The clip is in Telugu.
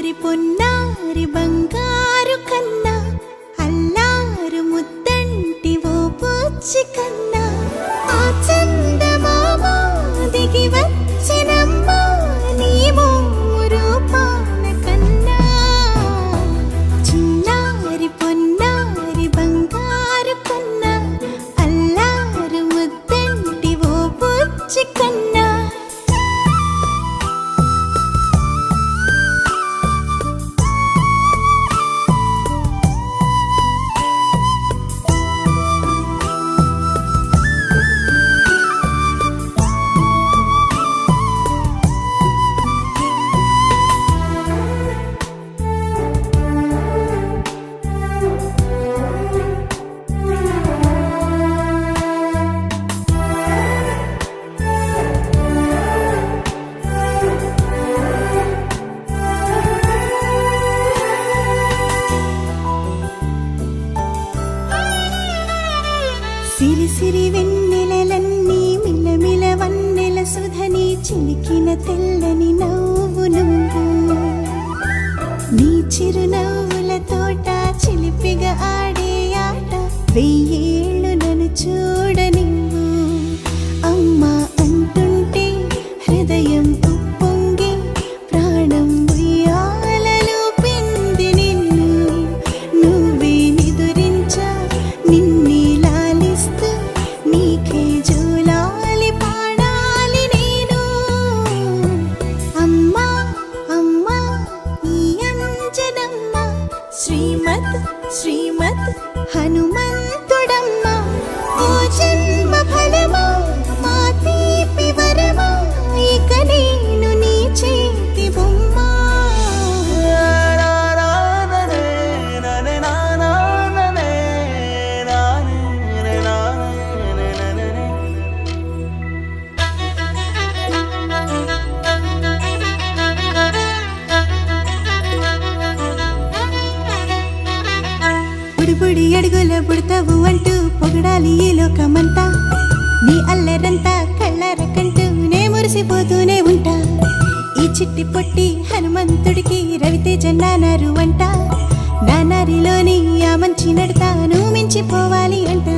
చిన్నారి పొన్నారి బంగారు కన్నా అల్లారు ముద్దంటి ఓ బుచ్చి కన్నా ఆ చందమామ దిగి వచ్చినమ్మా నీ రూపాన కన్నా చిన్నారి పొన్నారి బంగారు కన్నా అల్లారు ముద్దంటి ఓ బుచ్చి కన్నా సిరి సిరి వెన్నెలలన్నీ మిలమిల వన్నెల సుధని చిలికిన తెల్లని నవ్వు నువ్వు నీ చిరునవ్వుల తోట చిలిపిగా ఆడే ఆట వెయ్యేళ్ళు నన్ను చూడనివ్వు అమ్మా అంటుంటే హృదయం ఉప్పొంగి ప్రాణం ఉయ్యాలలో పిండి నిన్ను నువ్వే నిదురించా నిన్నే నీకే జోలాలి పాడాలి నేను అమ్మా అమ్మా ఈ అంజనమ్మ శ్రీమత్ శ్రీమత్ హనుమంతుడమ్మ ఓ జన్మ ఫలమా మా తీపి వరమా ఇక నేను నీ చేతి బొమ్మ బుడి అడుగుల పుడతావు అంటూ పొగడాలి ఈ లోకమంతా నీ అల్లరంతా కళ్ళరకంటూ నే మురిసిపోతూనే ఉంటా ఈ చిట్టి పొట్టి హనుమంతుడికి రవితేజ నానారు అంట నానారిలోని ఆ మంచి నడతా నువ్వు మించిపోవాలి అంట